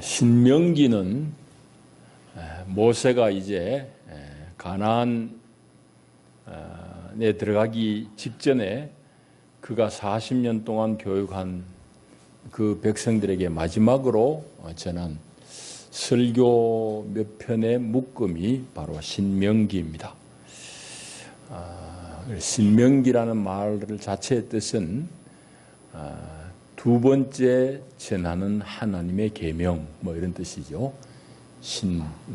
신명기는 모세가 이제 가나안에 들어가기 직전에 그가 40년 동안 교육한 그 백성들에게 마지막으로 전한 설교 몇 편의 묶음이 바로 신명기입니다. 신명기라는 말 자체의 뜻은 두 번째 전하는 하나님의 계명 뭐 이런 뜻이죠.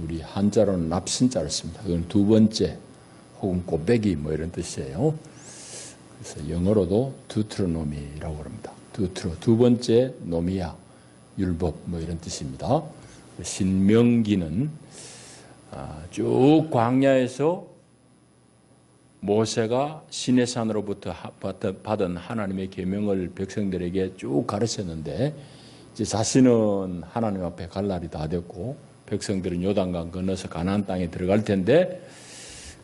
우리 한자로는 납신자를 씁니다. 그건 두 번째 혹은 꼬배기 뭐 이런 뜻이에요. 그래서 영어로도 두트로노미라고 합니다. 두 번째 노미야 율법 뭐 이런 뜻입니다. 신명기는 쭉 광야에서 모세가 시내산으로부터 받은 하나님의 계명을 백성들에게 쭉 가르쳤는데 이제 자신은 하나님 앞에 갈 날이 다 됐고 백성들은 요단강 건너서 가나안 땅에 들어갈 텐데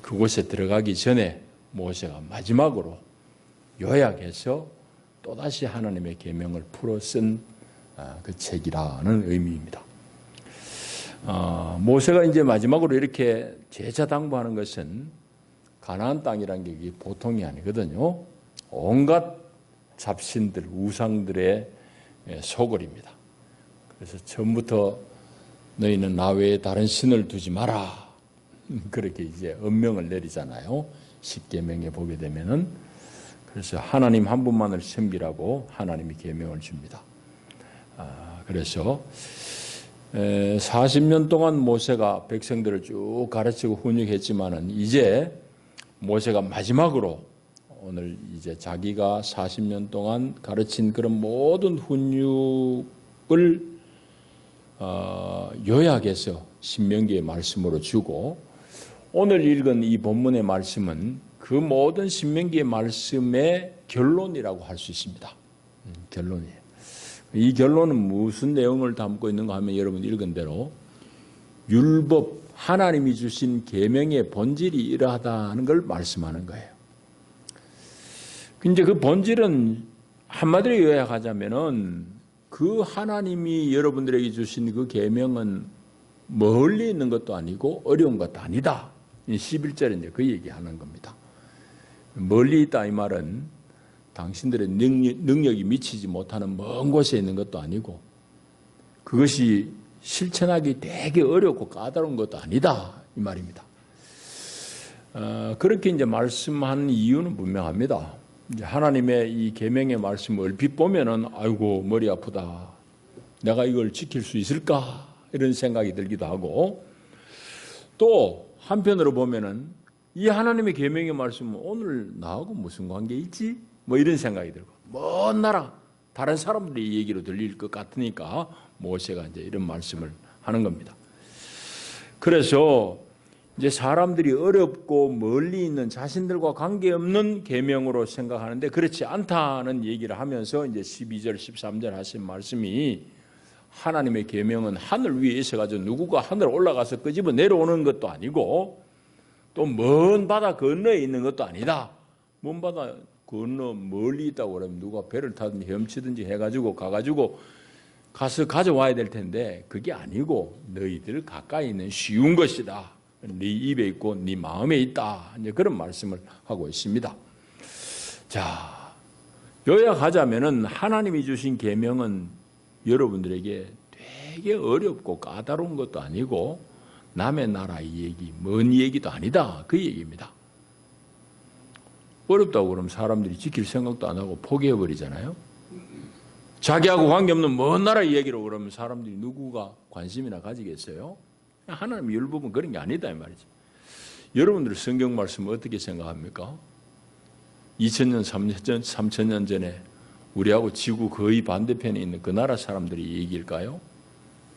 그곳에 들어가기 전에 모세가 마지막으로 요약해서 또다시 하나님의 계명을 풀어 쓴 그 책이라는 의미입니다. 모세가 이제 마지막으로 이렇게 제자 당부하는 것은 가나안 땅이라는 게 보통이 아니거든요. 온갖 잡신들, 우상들의 소굴입니다. 그래서 처음부터 너희는 나 외에 다른 신을 두지 마라. 그렇게 이제 엄명을 내리잖아요. 십계명에 보게 되면은. 그래서 하나님 한 분만을 섬기라고 하나님이 계명을 줍니다. 그래서 40년 동안 모세가 백성들을 쭉 가르치고 훈육했지만은 이제 모세가 마지막으로 오늘 이제 자기가 40년 동안 가르친 그런 모든 훈육을 요약해서 신명기의 말씀으로 주고 오늘 읽은 이 본문의 말씀은 그 모든 신명기의 말씀의 결론이라고 할 수 있습니다. 결론이에요. 이 결론은 무슨 내용을 담고 있는가 하면 여러분 읽은 대로 율법, 하나님이 주신 계명의 본질이 이러하다는 걸 말씀하는 거예요. 이제 그 본질은 한마디로 요약하자면은 그 하나님이 여러분들에게 주신 그 계명은 멀리 있는 것도 아니고 어려운 것도 아니다. 11절에 이제 그 얘기하는 겁니다. 멀리 있다 이 말은 당신들의 능력이 미치지 못하는 먼 곳에 있는 것도 아니고 그것이 실천하기 되게 어렵고 까다로운 것도 아니다 이 말입니다. 그렇게 이제 말씀한 이유는 분명합니다. 이제 하나님의 이 계명의 말씀을 얼핏 보면은 아이고 머리 아프다. 내가 이걸 지킬 수 있을까 이런 생각이 들기도 하고 또 한편으로 보면은 이 하나님의 계명의 말씀은 오늘 나하고 무슨 관계 있지? 뭐 이런 생각이 들고 먼 나라 다른 사람들이 얘기로 들릴 것 같으니까 모세가 이제 이런 말씀을 하는 겁니다. 그래서 이제 사람들이 어렵고 멀리 있는 자신들과 관계없는 계명으로 생각하는데 그렇지 않다는 얘기를 하면서 이제 12절, 13절 하신 말씀이 하나님의 계명은 하늘 위에 있어가지고 누구가 하늘 올라가서 끄집어 내려오는 것도 아니고 또 먼 바다 건너에 있는 것도 아니다. 먼 바다 건너 멀리 있다고 그러면 누가 배를 타든지 헤엄치든지 해가지고 가서 가져와야 될 텐데 그게 아니고 너희들 가까이 있는 쉬운 것이다. 네 입에 있고 네 마음에 있다. 이제 그런 말씀을 하고 있습니다. 자, 요약하자면은 하나님이 주신 계명은 여러분들에게 되게 어렵고 까다로운 것도 아니고 남의 나라의 얘기, 먼 얘기도 아니다. 그 얘기입니다. 어렵다고 그러면 사람들이 지킬 생각도 안 하고 포기해버리잖아요. 자기하고 관계없는 먼 나라의 얘기로 그러면 사람들이 누구가 관심이나 가지겠어요? 하나님 율법은 그런 게 아니다 이 말이죠. 여러분들 성경 말씀을 어떻게 생각합니까? 2000년, 3000년 전에 우리하고 지구 거의 반대편에 있는 그 나라 사람들이 얘기일까요?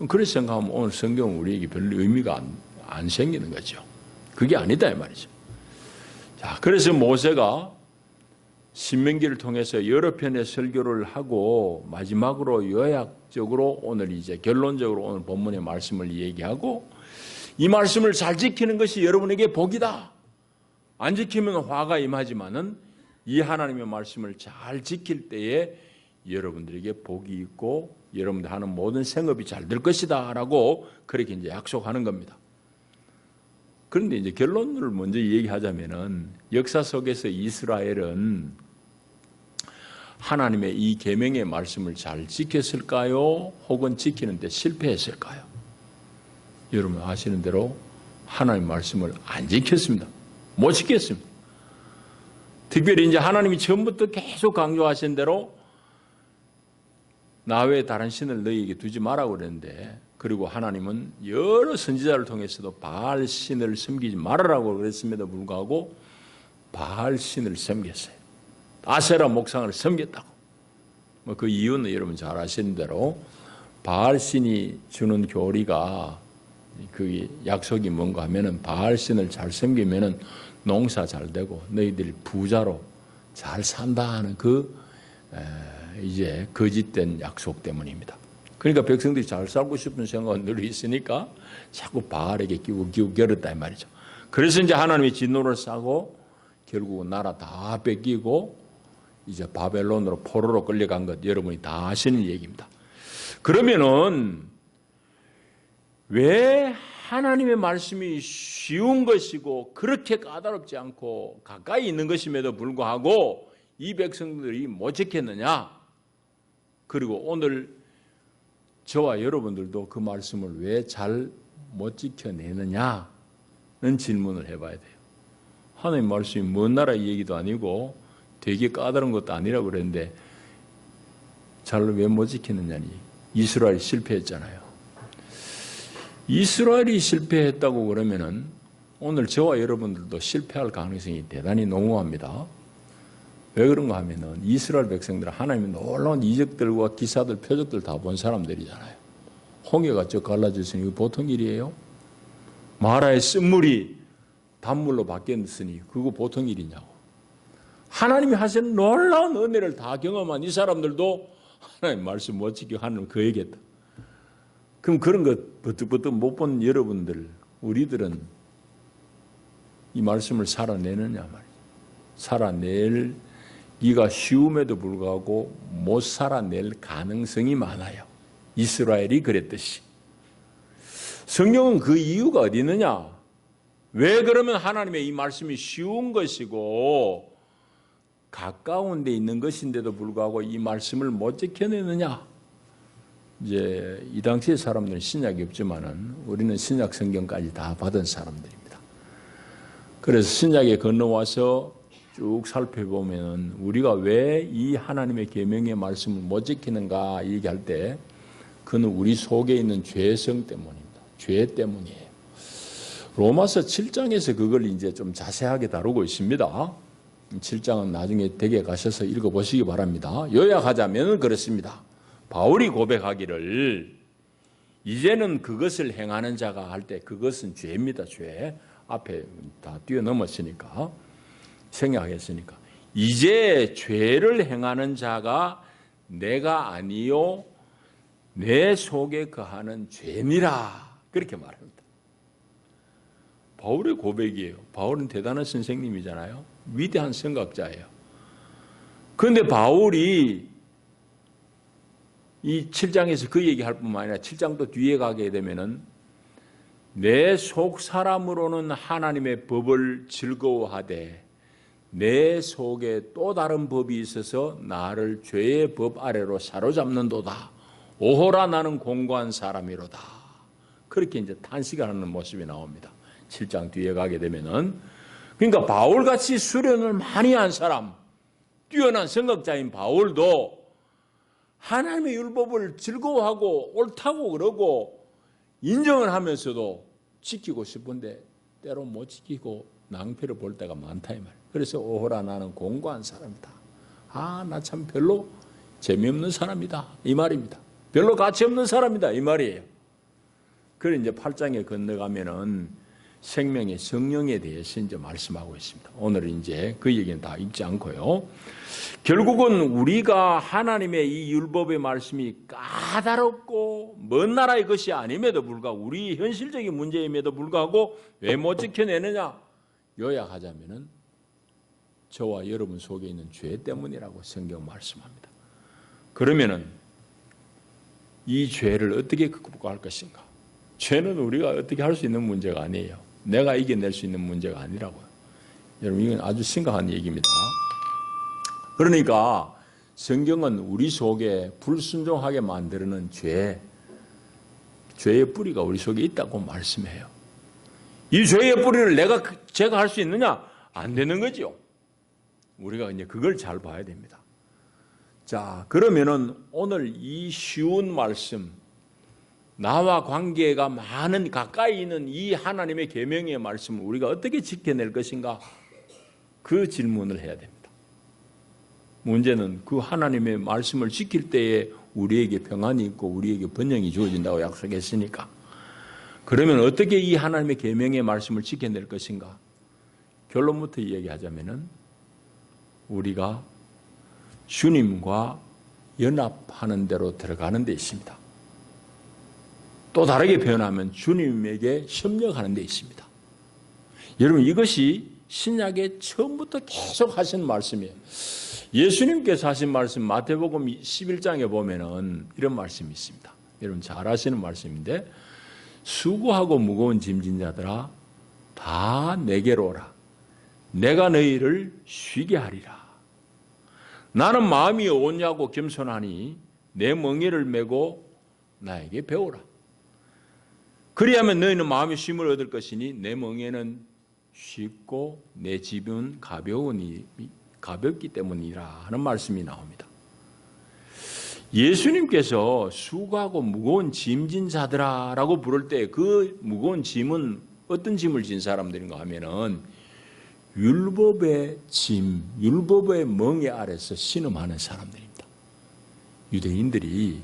그렇게 생각하면 오늘 성경은 우리에게 별로 의미가 안 생기는 거죠. 그게 아니다 이 말이죠. 자, 그래서 모세가 신명기를 통해서 여러 편의 설교를 하고 마지막으로 요약적으로 오늘 이제 결론적으로 오늘 본문의 말씀을 얘기하고 이 말씀을 잘 지키는 것이 여러분에게 복이다. 안 지키면 화가 임하지만은 이 하나님의 말씀을 잘 지킬 때에 여러분들에게 복이 있고 여러분들 하는 모든 생업이 잘 될 것이다 라고 그렇게 이제 약속하는 겁니다. 그런데 이제 결론을 먼저 얘기하자면은 역사 속에서 이스라엘은 하나님의 이 계명의 말씀을 잘 지켰을까요? 혹은 지키는 데 실패했을까요? 여러분 아시는 대로 하나님의 말씀을 안 지켰습니다. 못 지켰습니다. 특별히 이제 하나님이 처음부터 계속 강조하신 대로 나 외에 다른 신을 너희에게 두지 말라고 그랬는데, 그리고 하나님은 여러 선지자를 통해서도 바알 신을 섬기지 말으라고 그랬음에도 불구하고 바알 신을 섬겼어요. 아세라 목상을 섬겼다고. 그 이유는 여러분 잘 아시는 대로 바알 신이 주는 교리가 그 약속이 뭔가 하면은 바알 신을 잘 섬기면은 농사 잘 되고 너희들이 부자로 잘 산다 하는 이제 거짓된 약속 때문입니다. 그러니까 백성들이 잘 살고 싶은 생각은 늘 있으니까 자꾸 바알에게 끼고 겨뤘다 이 말이죠. 그래서 이제 하나님이 진노를 싸고 결국은 나라 다 뺏기고 이제 바벨론으로 포로로 끌려간 것 여러분이 다 아시는 얘기입니다. 그러면은 왜 하나님의 말씀이 쉬운 것이고 그렇게 까다롭지 않고 가까이 있는 것임에도 불구하고 이 백성들이 못 지켰느냐? 그리고 오늘 저와 여러분들도 그 말씀을 왜 잘 못 지켜내느냐는 질문을 해봐야 돼요. 하나님 말씀이 먼 나라의 얘기도 아니고 되게 까다로운 것도 아니라고 그랬는데 잘 왜 못 지키느냐니. 이스라엘이 실패했잖아요. 이스라엘이 실패했다고 그러면은 오늘 저와 여러분들도 실패할 가능성이 대단히 농후합니다. 왜 그런가 하면은 이스라엘 백성들은 하나님의 놀라운 이적들과 기사들, 표적들 다 본 사람들이잖아요. 홍해가 저 갈라졌으니 이거 보통 일이에요? 마라의 쓴물이 단물로 바뀌었으니 그거 보통 일이냐고. 하나님이 하시는 놀라운 은혜를 다 경험한 이 사람들도 하나님 말씀 못 지키고 하나님 그 얘기했다. 그럼 그런 것 버뜩버뜩 못 본 여러분들, 우리들은 이 말씀을 살아내느냐 말이죠. 살아낼 기가 쉬움에도 불구하고 못 살아낼 가능성이 많아요. 이스라엘이 그랬듯이. 성경은 그 이유가 어디 있느냐? 왜 그러면 하나님의 이 말씀이 쉬운 것이고 가까운 데 있는 것인데도 불구하고 이 말씀을 못 지켜내느냐? 이제 이 당시의 사람들은 신약이 없지만은 우리는 신약 성경까지 다 받은 사람들입니다. 그래서 신약에 건너와서 쭉 살펴보면 우리가 왜 이 하나님의 계명의 말씀을 못 지키는가 얘기할 때 그는 우리 속에 있는 죄성 때문입니다. 죄 때문이에요. 로마서 7장에서 그걸 이제 좀 자세하게 다루고 있습니다. 7장은 나중에 댁에 가셔서 읽어보시기 바랍니다. 요약하자면 그렇습니다. 바울이 고백하기를 이제는 그것을 행하는 자가 할 때 그것은 죄입니다. 죄. 앞에 다 뛰어넘었으니까. 생략했으니까. 이제 죄를 행하는 자가 내가 아니요 내 속에 거하는 죄니라. 그렇게 말합니다. 바울의 고백이에요. 바울은 대단한 선생님이잖아요. 위대한 선각자예요. 그런데 바울이 이 7장에서 그 얘기할 뿐만 아니라 7장도 뒤에 가게 되면은 내 속 사람으로는 하나님의 법을 즐거워하되 내 속에 또 다른 법이 있어서 나를 죄의 법 아래로 사로잡는도다. 오호라 나는 공고한 사람이로다. 그렇게 이제 탄식하는 모습이 나옵니다. 7장 뒤에 가게 되면은 그러니까 바울같이 수련을 많이 한 사람, 뛰어난 선각자인 바울도 하나님의 율법을 즐거워하고 옳다고 그러고 인정을 하면서도 지키고 싶은데 때로 못 지키고 낭패를 볼 때가 많다 이 말이에요. 그래서 오호라 나는 공고한 사람이다. 나 참 별로 재미없는 사람이다 이 말입니다. 별로 가치 없는 사람이다 이 말이에요. 그래 이제 8장에 건너가면은 생명의 성령에 대해서 이제 말씀하고 있습니다. 오늘은 이제 그 얘기는 다 읽지 않고요. 결국은 우리가 하나님의 이 율법의 말씀이 까다롭고 먼 나라의 것이 아님에도 불구하고 우리 현실적인 문제임에도 불구하고 왜 못 지켜내느냐? 요약하자면은 저와 여러분 속에 있는 죄 때문이라고 성경 말씀합니다. 그러면은 이 죄를 어떻게 극복할 것인가? 죄는 우리가 어떻게 할 수 있는 문제가 아니에요. 내가 이겨낼 수 있는 문제가 아니라고요. 여러분, 이건 아주 심각한 얘기입니다. 그러니까 성경은 우리 속에 불순종하게 만드는 죄의 뿌리가 우리 속에 있다고 말씀해요. 이 죄의 뿌리를 제가 할 수 있느냐? 안 되는 거죠. 우리가 이제 그걸 잘 봐야 됩니다. 자, 그러면은 오늘 이 쉬운 말씀, 나와 관계가 많은 가까이 있는 이 하나님의 계명의 말씀을 우리가 어떻게 지켜낼 것인가? 그 질문을 해야 됩니다. 문제는 그 하나님의 말씀을 지킬 때에 우리에게 평안이 있고 우리에게 번영이 주어진다고 약속했으니까, 그러면 어떻게 이 하나님의 계명의 말씀을 지켜낼 것인가? 결론부터 이야기하자면은 우리가 주님과 연합하는 대로 들어가는 데 있습니다. 또 다르게 표현하면 주님에게 협력하는 데 있습니다. 여러분, 이것이 신약의 처음부터 계속 하신 말씀이에요. 예수님께서 하신 말씀 마태복음 11장에 보면은 이런 말씀이 있습니다. 여러분 잘 아시는 말씀인데, 수고하고 무거운 짐진 자들아 다 내게로 오라. 내가 너희를 쉬게 하리라. 나는 마음이 온유하고 겸손하니 내 멍에를 메고 나에게 배우라. 그리하면 너희는 마음의 쉼을 얻을 것이니 내 멍에는 쉽고 내 짐은 가볍기 때문이라 하는 말씀이 나옵니다. 예수님께서 수고하고 무거운 짐진 자들아라고 부를 때 그 무거운 짐은 어떤 짐을 진 사람들인가 하면은 율법의 짐, 율법의 멍에 아래서 신음하는 사람들입니다. 유대인들이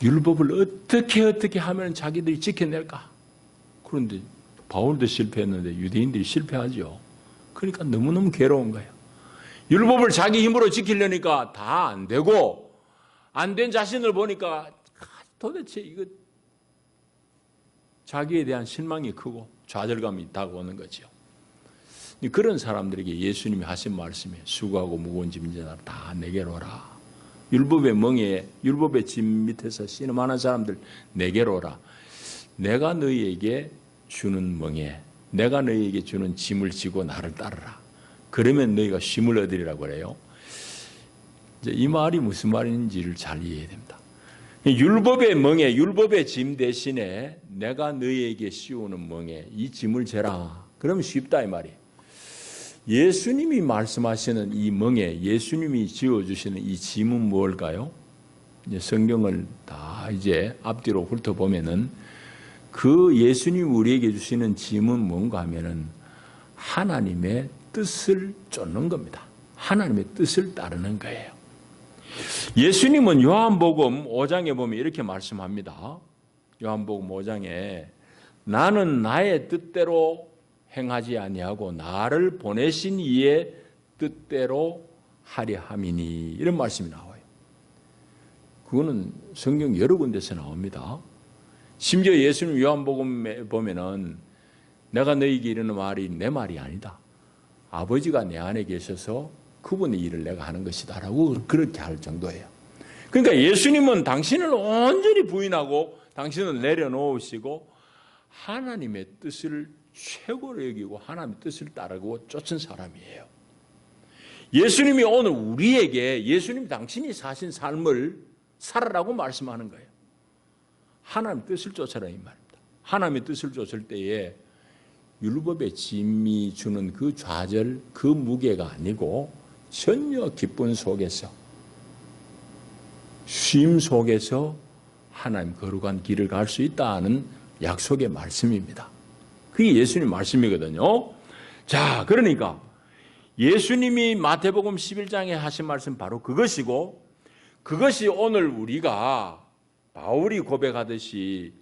율법을 어떻게 하면 자기들이 지켜낼까? 그런데 바울도 실패했는데 유대인들이 실패하죠. 그러니까 너무너무 괴로운 거예요. 율법을 자기 힘으로 지키려니까 다 안 되고, 안 된 자신을 보니까 도대체 이거 자기에 대한 실망이 크고 좌절감이 다가오는 거죠. 그런 사람들에게 예수님이 하신 말씀에 수고하고 무거운 짐진 자들 다 내게로 오라. 율법의 멍에, 율법의 짐 밑에서 신음하는 사람들 내게로 오라. 내가 너희에게 주는 멍에, 내가 너희에게 주는 짐을 지고 나를 따르라. 그러면 너희가 쉼을 얻으리라고 그래요. 이제 이 말이 무슨 말인지를 잘 이해해야 됩니다. 율법의 멍에, 율법의 짐 대신에 내가 너희에게 씌우는 멍에 이 짐을 재라. 그러면 쉽다 이 말이에요. 예수님이 말씀하시는 이 멍에, 예수님이 지어주시는 이 짐은 뭘까요? 이제 성경을 다 이제 앞뒤로 훑어보면은 그 예수님 우리에게 주시는 짐은 뭔가 하면은 하나님의 뜻을 쫓는 겁니다. 하나님의 뜻을 따르는 거예요. 예수님은 요한복음 5장에 보면 이렇게 말씀합니다. 요한복음 5장에 나는 나의 뜻대로 행하지 아니하고 나를 보내신 이의 뜻대로 하려 함이니, 이런 말씀이 나와요. 그거는 성경 여러 군데서 나옵니다. 심지어 예수님 요한복음에 보면은 내가 너희에게 이르는 말이 내 말이 아니다. 아버지가 내 안에 계셔서 그분의 일을 내가 하는 것이다 라고 그렇게 할 정도예요. 그러니까 예수님은 당신을 온전히 부인하고 당신을 내려놓으시고 하나님의 뜻을 최고로 여기고 하나님의 뜻을 따르고 쫓은 사람이에요. 예수님이 오늘 우리에게 예수님 당신이 사신 삶을 살아라고 말씀하는 거예요. 하나님의 뜻을 쫓아라 이 말입니다. 하나님의 뜻을 쫓을 때에 율법의 짐이 주는 그 좌절, 그 무게가 아니고 전혀 기쁨 속에서, 쉼 속에서 하나님 거룩한 길을 갈 수 있다는 약속의 말씀입니다. 그게 예수님 말씀이거든요. 자, 그러니까 예수님이 마태복음 11장에 하신 말씀 바로 그것이고, 그것이 오늘 우리가 바울이 고백하듯이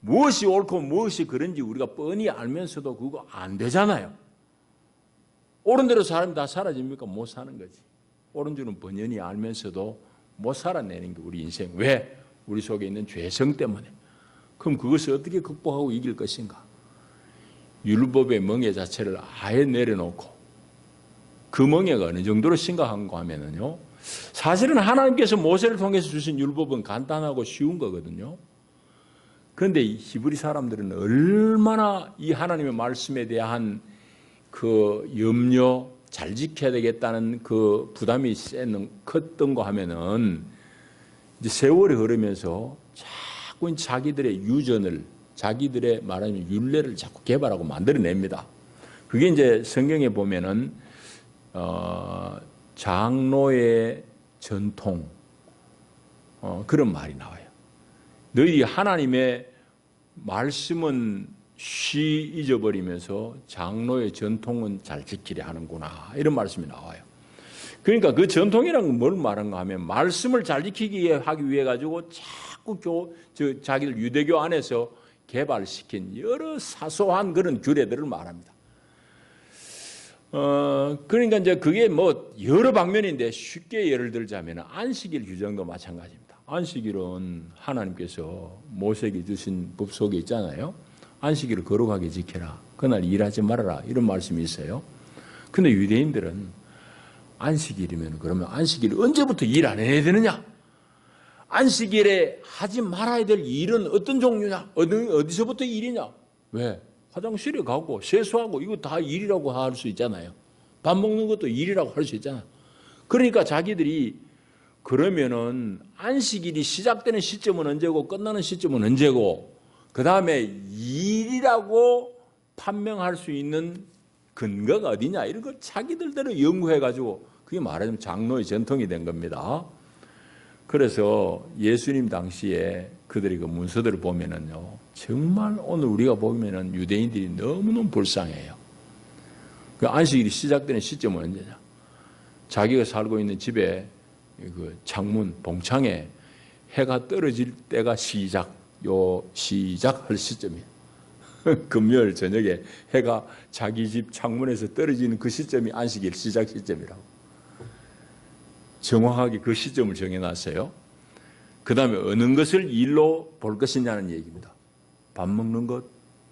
무엇이 옳고 무엇이 그런지 우리가 뻔히 알면서도 그거 안 되잖아요. 옳은 대로 사람이 다 사라집니까? 못 사는 거지. 옳은 줄은 번연히 알면서도 못 살아내는 게 우리 인생. 왜? 우리 속에 있는 죄성 때문에. 그럼 그것을 어떻게 극복하고 이길 것인가? 율법의 멍에 자체를 아예 내려놓고, 그 멍에가 어느 정도로 심각한가 하면은요, 사실은 하나님께서 모세를 통해서 주신 율법은 간단하고 쉬운 거거든요. 그런데 이 히브리 사람들은 얼마나 이 하나님의 말씀에 대한 그 염려, 잘 지켜야 되겠다는 그 부담이 컸던 거 하면은 이제 세월이 흐르면서 자꾸 자기들의 유전을, 자기들의 말하자면 율례를 자꾸 개발하고 만들어냅니다. 그게 이제 성경에 보면은 장로의 전통, 그런 말이 나와요. 너희 하나님의 말씀은 쉬 잊어버리면서 장로의 전통은 잘 지키려 하는구나, 이런 말씀이 나와요. 그러니까 그 전통이라는 건 뭘 말하는가 하면 말씀을 잘 지키기 하기 위해 가지고 자꾸 자기들 유대교 안에서 개발시킨 여러 사소한 그런 규례들을 말합니다. 그러니까 이제 그게 뭐 여러 방면인데 쉽게 예를 들자면 안식일 규정도 마찬가지입니다. 안식일은 하나님께서 모세에게 주신 법 속에 있잖아요. 안식일을 거룩하게 지켜라. 그날 일하지 말아라. 이런 말씀이 있어요. 근데 유대인들은 안식일이면 그러면 안식일 언제부터 일 안 해야 되느냐? 안식일에 하지 말아야 될 일은 어떤 종류냐? 어디서부터 일이냐? 왜? 화장실에 가고 세수하고 이거 다 일이라고 할 수 있잖아요. 밥 먹는 것도 일이라고 할 수 있잖아요. 그러니까 자기들이 그러면은 안식일이 시작되는 시점은 언제고 끝나는 시점은 언제고 그 다음에 일이라고 판명할 수 있는 근거가 어디냐 이런 걸 자기들대로 연구해가지고 그게 말하자면 장로의 전통이 된 겁니다. 그래서 예수님 당시에 그들이 그 문서들을 보면은요, 정말 오늘 우리가 보면은 유대인들이 너무너무 불쌍해요. 그 안식일이 시작되는 시점은 언제냐? 자기가 살고 있는 집에 그 창문, 봉창에 해가 떨어질 때가 시작할 시점이에요. 금요일 저녁에 해가 자기 집 창문에서 떨어지는 그 시점이 안식일 시작 시점이라고. 정확하게 그 시점을 정해놨어요. 그 다음에 어느 것을 일로 볼 것이냐는 얘기입니다. 밥 먹는 것,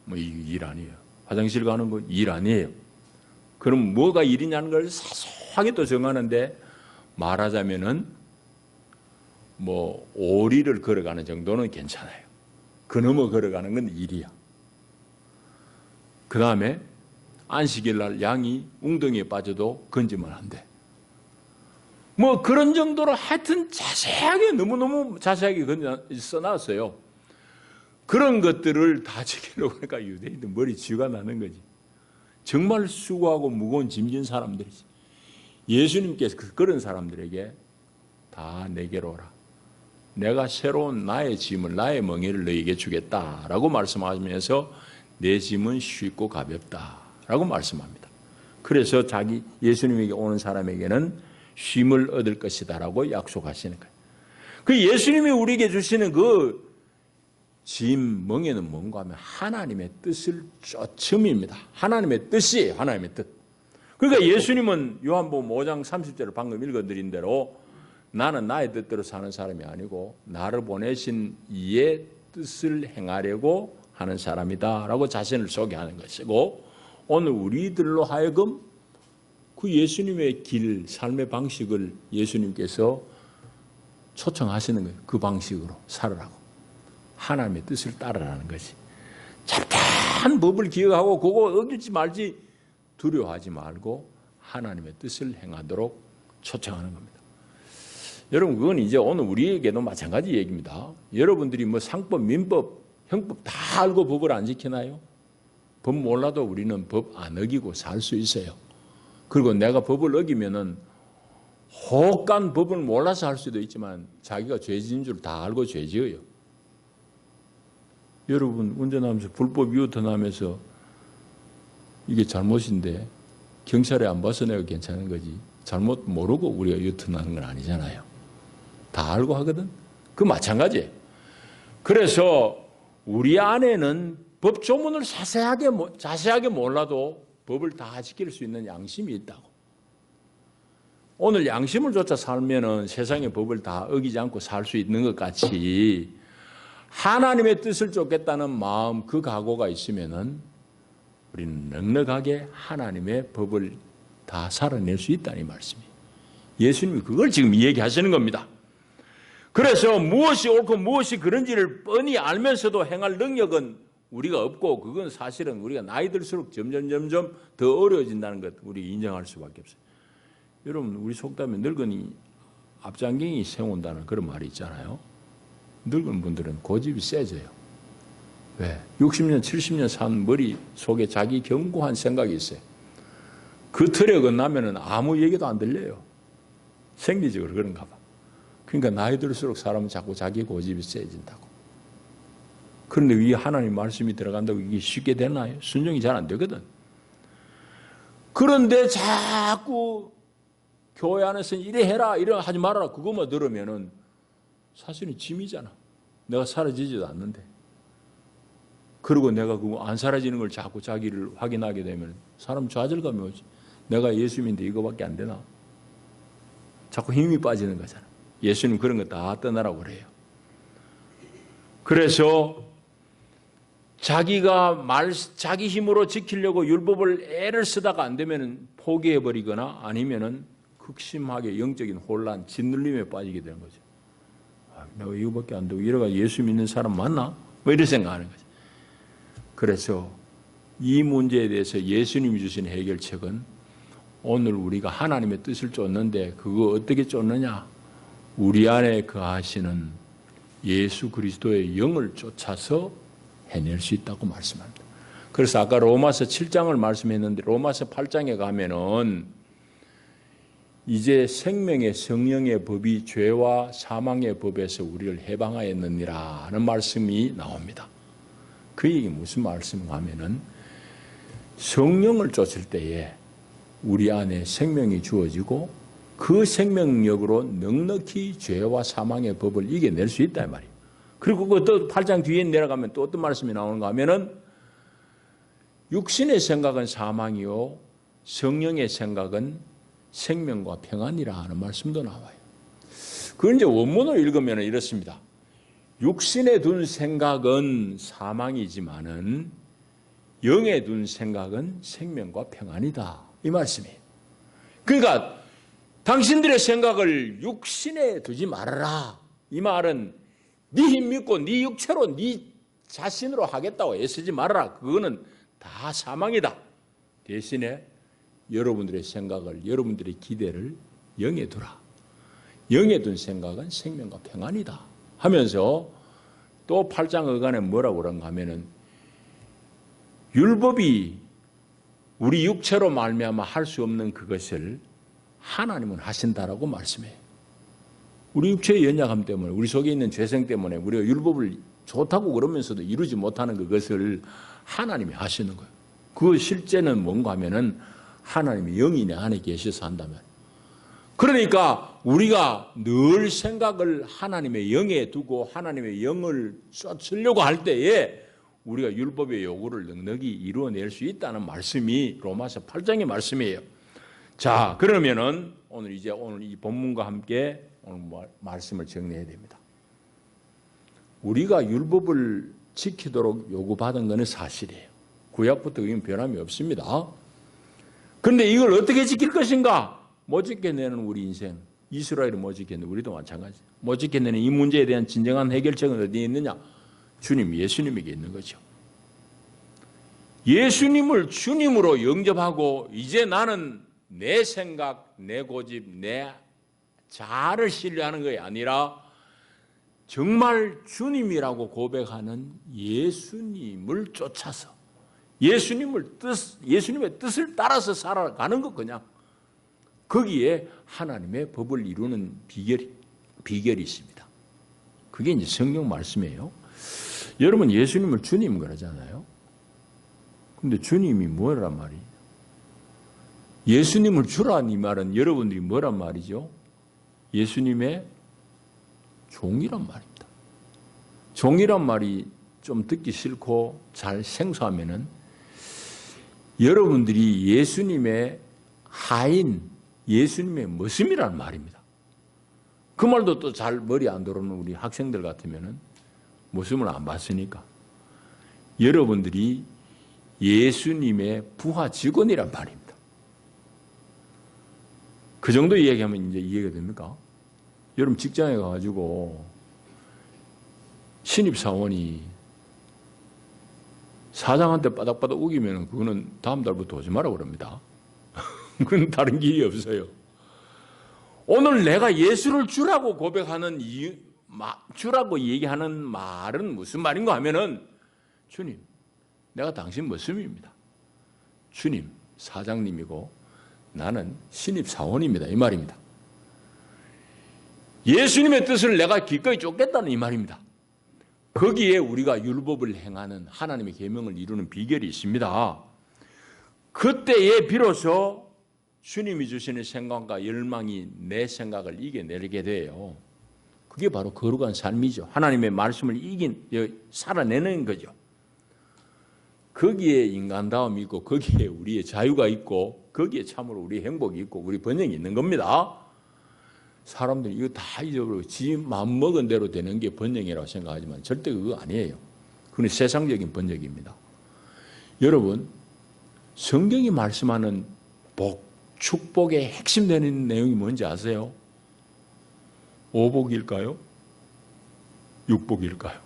뭐 일 아니에요. 화장실 가는 것, 일 아니에요. 그럼 뭐가 일이냐는 걸 사소하게 또 정하는데 말하자면은 뭐 오리를 걸어가는 정도는 괜찮아요. 그 넘어 걸어가는 건 일이야. 그 다음에 안식일 날 양이 웅덩이에 빠져도 건지면 안 돼. 뭐 그런 정도로 하여튼 자세하게 너무너무 자세하게 써놨어요. 그런 것들을 다 지키려고 하니까 유대인들 머리 쥐가 나는 거지. 정말 수고하고 무거운 짐진 사람들이지. 예수님께서 그런 사람들에게 다 내게로 오라. 내가 새로운 나의 짐을, 나의 멍에를 너에게 주겠다라고 말씀하시면서 내 짐은 쉽고 가볍다라고 말씀합니다. 그래서 예수님에게 오는 사람에게는 쉼을 얻을 것이다라고 약속하시는 거예요. 그 예수님이 우리에게 주시는 그 짐, 멍에는 뭔가 하면 하나님의 뜻을 쫓음입니다. 하나님의 뜻이에요. 하나님의 뜻. 그러니까 예수님은 요한복음 5장 30절을 방금 읽어드린 대로 나는 나의 뜻대로 사는 사람이 아니고 나를 보내신 이의 뜻을 행하려고 하는 사람이다 라고 자신을 소개하는 것이고, 오늘 우리들로 하여금 그 예수님의 길, 삶의 방식을 예수님께서 초청하시는 거예요. 그 방식으로 살으라고. 하나님의 뜻을 따르라는 것이. 잡다한 법을 기억하고 그거 어길지 말지 두려워하지 말고 하나님의 뜻을 행하도록 초청하는 겁니다. 여러분, 그건 이제 오늘 우리에게도 마찬가지 얘기입니다. 여러분들이 뭐 상법, 민법, 형법 다 알고 법을 안 지키나요? 법 몰라도 우리는 법 안 어기고 살 수 있어요. 그리고 내가 법을 어기면은 혹간 법을 몰라서 할 수도 있지만 자기가 죄진 줄 다 알고 죄지어요. 여러분 운전하면서 불법 유턴하면서 이게 잘못인데 경찰에 안 봐서 내가 괜찮은 거지, 잘못 모르고 우리가 유턴하는 건 아니잖아요. 다 알고 하거든. 그 마찬가지예요. 그래서 우리 안에는 법 조문을 자세하게 몰라도 법을 다 지킬 수 있는 양심이 있다고. 오늘 양심을 쫓아 살면은 세상의 법을 다 어기지 않고 살 수 있는 것 같이 하나님의 뜻을 쫓겠다는 마음, 그 각오가 있으면은 우리는 넉넉하게 하나님의 법을 다 살아낼 수 있다는 말씀이에요. 예수님이 그걸 지금 얘기하시는 겁니다. 그래서 무엇이 옳고 무엇이 그런지를 뻔히 알면서도 행할 능력은 우리가 없고, 그건 사실은 우리가 나이 들수록 점점 더 어려워진다는 것 우리 인정할 수밖에 없어요. 여러분, 우리 속담에 늙은이 앞장갱이 세운다는 그런 말이 있잖아요. 늙은 분들은 고집이 세져요. 왜? 60년, 70년 산 머리 속에 자기 견고한 생각이 있어요. 그 틀에 어긋나면은 아무 얘기도 안 들려요. 생리적으로 그런가 봐. 그러니까 나이 들수록 사람은 자꾸 자기 고집이 세진다고. 그런데 이 하나님 말씀이 들어간다고 이게 쉽게 되나요? 순종이 잘 안 되거든. 그런데 자꾸 교회 안에서 이래 해라, 이래 하지 말아라, 그것만 들으면은 사실은 짐이잖아. 내가 사라지지도 않는데. 그리고 내가 그거 안 사라지는 걸 자꾸 자기를 확인하게 되면 사람 좌절감이 오지. 내가 예수님인데 이거밖에 안 되나? 자꾸 힘이 빠지는 거잖아. 예수님 그런 거 다 떠나라고 그래요. 그래서 자기 힘으로 지키려고 율법을 애를 쓰다가 안 되면은 포기해버리거나 아니면은 극심하게 영적인 혼란, 짓눌림에 빠지게 되는 거죠. 내가 이거밖에 안 되고 이래가 예수 믿는 사람 맞나? 뭐 이런 생각하는 거죠. 그래서 이 문제에 대해서 예수님이 주신 해결책은 오늘 우리가 하나님의 뜻을 쫓는데 그거 어떻게 쫓느냐? 우리 안에 거하시는 예수 그리스도의 영을 쫓아서 해낼 수 있다고 말씀합니다. 그래서 아까 로마서 7장을 말씀했는데 로마서 8장에 가면은 이제 생명의 성령의 법이 죄와 사망의 법에서 우리를 해방하였느니라 하는 말씀이 나옵니다. 그 얘기 무슨 말씀인가 하면은 성령을 쫓을 때에 우리 안에 생명이 주어지고 그 생명력으로 넉넉히 죄와 사망의 법을 이겨낼 수 있다 이 말이에요. 그리고 그 또 8장 뒤에 내려가면 또 어떤 말씀이 나오는가 하면은 육신의 생각은 사망이요 성령의 생각은 생명과 평안이라 하는 말씀도 나와요. 그걸 이제 원문을 읽으면 이렇습니다. 육신에 둔 생각은 사망이지만은 영에 둔 생각은 생명과 평안이다. 이 말씀이에요. 그러니까 당신들의 생각을 육신에 두지 말아라. 이 말은 네 힘 믿고 네 육체로 네 자신으로 하겠다고 애쓰지 말아라. 그거는 다 사망이다. 대신에 여러분들의 생각을, 여러분들의 기대를 영에 두라. 영에 둔 생각은 생명과 평안이다. 하면서 또 8장 어간에 뭐라고 그런가 하면은 율법이 우리 육체로 말미암아 할 수 없는 그것을 하나님은 하신다라고 말씀해요. 우리 육체의 연약함 때문에 우리 속에 있는 죄성 때문에 우리가 율법을 좋다고 그러면서도 이루지 못하는 그것을 하나님이 하시는 거예요. 그 실제는 뭔가 하면은 하나님이 영이 내 안에 계셔서 한다면. 그러니까 우리가 늘 생각을 하나님의 영에 두고 하나님의 영을 쏟으려고 할 때에 우리가 율법의 요구를 넉넉히 이루어낼 수 있다는 말씀이 로마서 8장의 말씀이에요. 자, 그러면은 오늘 이 본문과 함께 오늘 말씀을 정리해야 됩니다. 우리가 율법을 지키도록 요구받은 것은 사실이에요. 구약부터 이건 변함이 없습니다. 그런데 이걸 어떻게 지킬 것인가? 못 지켜내는 우리 인생, 이스라엘이 못 지켰는데 우리도 마찬가지. 못 지켜내는 이 문제에 대한 진정한 해결책은 어디에 있느냐? 주님, 예수님에게 있는 거죠. 예수님을 주님으로 영접하고 이제 나는 내 생각, 내 고집, 내 자아를 신뢰하는 것이 아니라 정말 주님이라고 고백하는 예수님을 쫓아서 예수님의 뜻을 따라서 살아가는 것 그냥. 거기에 하나님의 법을 이루는 비결이 있습니다. 그게 이제 성경 말씀이에요. 여러분 예수님을 주님 그러잖아요. 근데 주님이 뭐란 말이에요? 예수님을 주란 이 말은 여러분들이 뭐란 말이죠? 예수님의 종이란 말입니다. 종이란 말이 좀 듣기 싫고 잘 생소하면은 여러분들이 예수님의 하인, 예수님의 머슴이란 말입니다. 그 말도 또 잘 머리 안 들어오는 우리 학생들 같으면은 머슴을 안 봤으니까 여러분들이 예수님의 부하 직원이란 말입니다. 그 정도 이야기하면 이제 이해가 됩니까? 여러분 직장에 가가지고 신입사원이 사장한테 바닥바닥 우기면 그거는 다음 달부터 오지 마라 그럽니다. 그건 다른 길이 없어요. 오늘 내가 예수를 주라고 고백하는 이유, 주라고 얘기하는 말은 무슨 말인가 하면은 주님, 내가 당신 모습입니다. 주님, 사장님이고 나는 신입사원입니다. 이 말입니다. 예수님의 뜻을 내가 기꺼이 쫓겠다는 이 말입니다. 거기에 우리가 율법을 행하는 하나님의 계명을 이루는 비결이 있습니다. 그때에 비로소 주님이 주시는 생각과 열망이 내 생각을 이겨내게 돼요. 그게 바로 거룩한 삶이죠. 하나님의 말씀을 살아내는 거죠. 거기에 인간다움이 있고 거기에 우리의 자유가 있고 거기에 참으로 우리의 행복이 있고 우리 번영이 있는 겁니다. 사람들이 이거 다 잊어버리고 지 마음먹은 대로 되는 게 번영이라고 생각하지만 절대 그거 아니에요. 그건 세상적인 번영입니다. 여러분, 성경이 말씀하는 복, 축복의 핵심 되는 내용이 뭔지 아세요? 오복일까요? 육복일까요?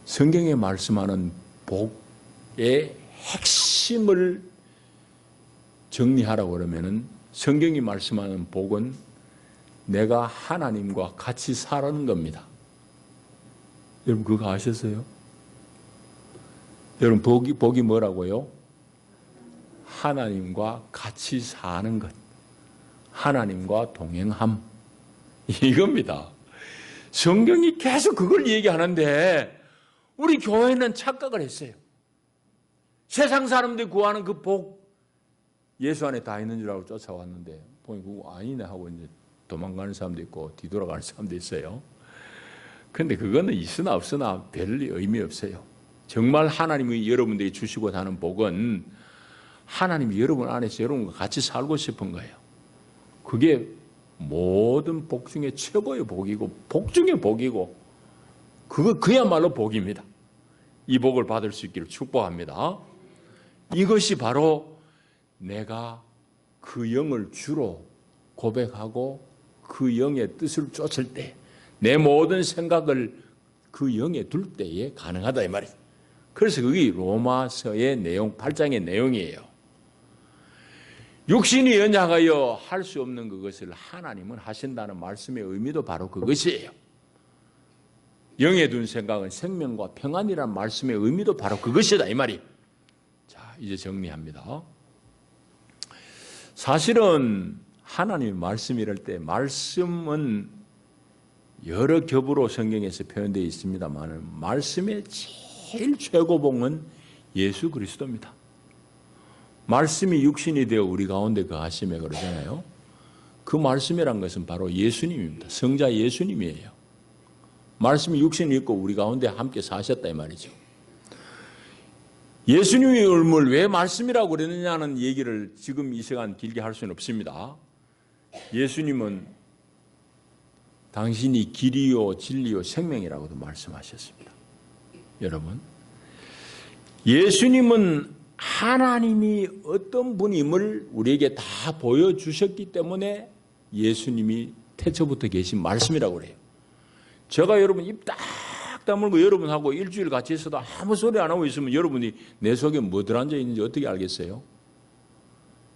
성경에 말씀하는 복의 핵심을 정리하라고 그러면은 성경이 말씀하는 복은 내가 하나님과 같이 사는 겁니다. 여러분 그거 아셨어요? 여러분 복이 뭐라고요? 하나님과 같이 사는 것. 하나님과 동행함. 이겁니다. 성경이 계속 그걸 얘기하는데 우리 교회는 착각을 했어요. 세상 사람들이 구하는 그 복, 예수 안에 다 있는 줄 알고 쫓아왔는데 보니 그거 아니네 하고 이제 도망가는 사람도 있고 뒤돌아가는 사람도 있어요. 그런데 그거는 있으나 없으나 별 의미 없어요. 정말 하나님이 여러분들이 주시고 하는 복은 하나님이 여러분 안에서 여러분과 같이 살고 싶은 거예요. 그게 모든 복 중에 최고의 복이고 복 중에 복이고 그야말로 복입니다. 이 복을 받을 수 있기를 축복합니다. 이것이 바로 내가 그 영을 주로 고백하고 그 영의 뜻을 쫓을 때 내 모든 생각을 그 영에 둘 때에 가능하다 이 말이에요. 그래서 그게 로마서의 내용 8장의 내용이에요. 육신이 연약하여 할 수 없는 그것을 하나님은 하신다는 말씀의 의미도 바로 그것이에요. 영에 둔 생각은 생명과 평안이라는 말씀의 의미도 바로 그것이다 이 말이에요. 자, 이제 정리합니다. 사실은 하나님의 말씀 이럴 때 말씀은 여러 겹으로 성경에서 표현되어 있습니다만 말씀의 제일 최고봉은 예수 그리스도입니다. 말씀이 육신이 되어 우리 가운데 거하시며 그러잖아요. 그 말씀이란 것은 바로 예수님입니다. 성자 예수님이에요. 말씀이 육신이 있고 우리 가운데 함께 사셨다 이 말이죠. 예수님의 얼굴 왜 말씀이라고 그러느냐는 얘기를 지금 이 시간 길게 할 수는 없습니다. 예수님은 당신이 길이요 진리요 생명이라고도 말씀하셨습니다. 여러분, 예수님은 하나님이 어떤 분임을 우리에게 다 보여주셨기 때문에 예수님이 태초부터 계신 말씀이라고 그래요. 제가 여러분 입 딱 다물고 여러분하고 일주일 같이 있어도 아무 소리 안 하고 있으면 여러분이 내 속에 뭐 들어앉아 있는지 어떻게 알겠어요?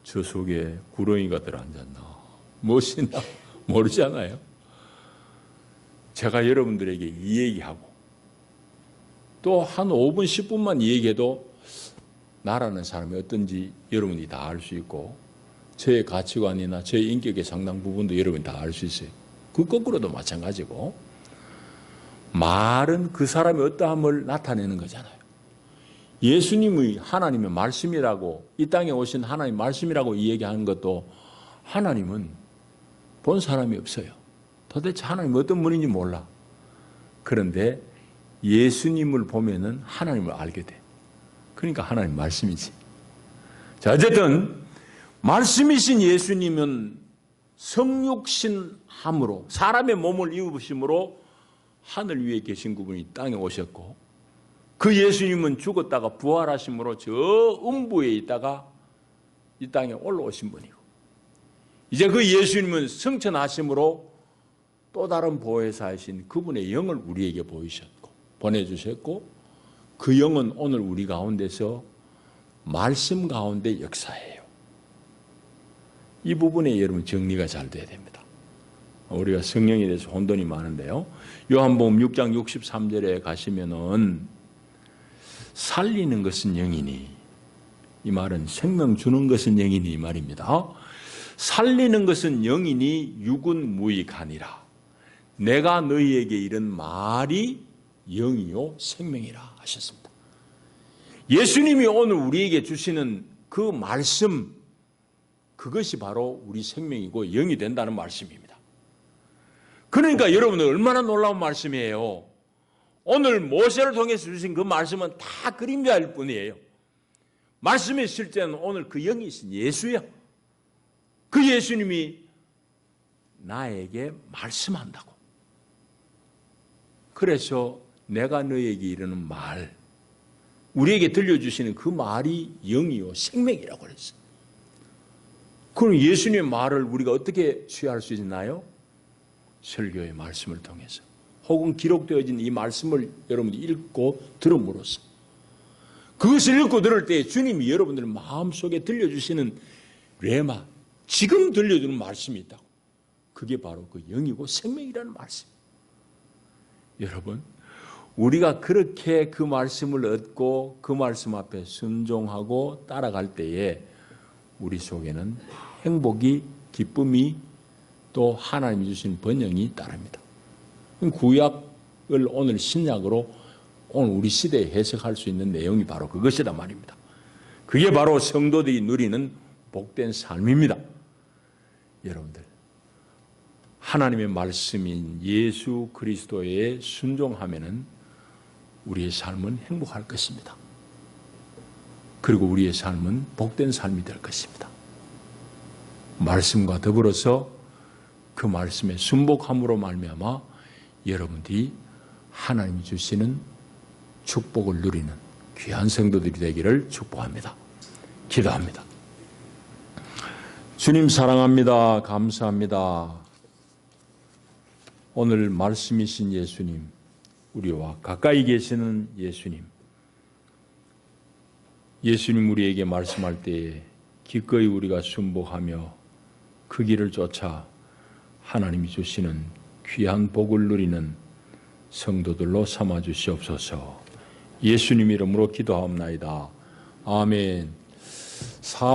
저 속에 구렁이가 들어앉았나 무엇이나 모르잖아요. 제가 여러분들에게 이 얘기하고 또 한 5분 10분만 이 얘기해도 나라는 사람이 어떤지 여러분이 다 알 수 있고 저의 가치관이나 저의 인격의 상당 부분도 여러분이 다 알 수 있어요. 그 거꾸로도 마찬가지고 말은 그 사람의 어떠함을 나타내는 거잖아요. 예수님의 하나님의 말씀이라고 이 땅에 오신 하나님의 말씀이라고 이 얘기하는 것도 하나님은 본 사람이 없어요. 도대체 하나님이 어떤 분인지 몰라. 그런데 예수님을 보면은 하나님을 알게 돼. 그러니까 하나님 말씀이지. 자, 어쨌든 말씀이신 예수님은 성육신함으로 사람의 몸을 입으심으로 하늘 위에 계신 그분이 땅에 오셨고 그 예수님은 죽었다가 부활하심으로 저 음부에 있다가 이 땅에 올라오신 분이고 이제 그 예수님은 승천하심으로 또 다른 보혜사이신 그분의 영을 우리에게 보내주셨고 그 영은 오늘 우리 가운데서 말씀 가운데 역사해요. 이 부분에 여러분 정리가 잘 돼야 됩니다. 우리가 성령에 대해서 혼돈이 많은데요. 요한복음 6장 63절에 가시면은 살리는 것은 영이니, 이 말은 생명 주는 것은 영이니 이 말입니다. 살리는 것은 영이니 육은 무익하니라. 내가 너희에게 이른 말이 영이요 생명이라 하셨습니다. 예수님이 오늘 우리에게 주시는 그 말씀, 그것이 바로 우리 생명이고 영이 된다는 말씀입니다. 그러니까 여러분들 얼마나 놀라운 말씀이에요. 오늘 모세를 통해서 주신 그 말씀은 다 그림자일 뿐이에요. 말씀의 실제는 오늘 그 영이신 예수야. 그 예수님이 나에게 말씀한다고. 그래서 내가 너에게 이르는 말, 우리에게 들려주시는 그 말이 영이요 생명이라고 그랬어요. 그럼 예수님의 말을 우리가 어떻게 취할 수 있나요? 설교의 말씀을 통해서, 혹은 기록되어진 이 말씀을 여러분이 읽고 들음으로써, 그것을 읽고 들을 때 주님이 여러분들 마음속에 들려주시는 레마, 지금 들려주는 말씀이 있다고. 그게 바로 그 영이고 생명이라는 말씀. 여러분, 우리가 그렇게 그 말씀을 얻고 그 말씀 앞에 순종하고 따라갈 때에 우리 속에는 행복이, 기쁨이, 또 하나님이 주신 번영이 따릅니다. 구약을 오늘 신약으로 오늘 우리 시대에 해석할 수 있는 내용이 바로 그것이란 말입니다. 그게 바로 성도들이 누리는 복된 삶입니다. 여러분들, 하나님의 말씀인 예수 그리스도에 순종하면은 우리의 삶은 행복할 것입니다. 그리고 우리의 삶은 복된 삶이 될 것입니다. 말씀과 더불어서 그 말씀에 순복함으로 말미암아 여러분들이 하나님이 주시는 축복을 누리는 귀한 성도들이 되기를 축복합니다. 기도합니다. 주님 사랑합니다. 감사합니다. 오늘 말씀이신 예수님, 우리와 가까이 계시는 예수님, 예수님 우리에게 말씀할 때에 기꺼이 우리가 순복하며 그 길을 쫓아 하나님이 주시는 귀한 복을 누리는 성도들로 삼아 주시옵소서. 예수님 이름으로 기도하옵나이다. 아멘.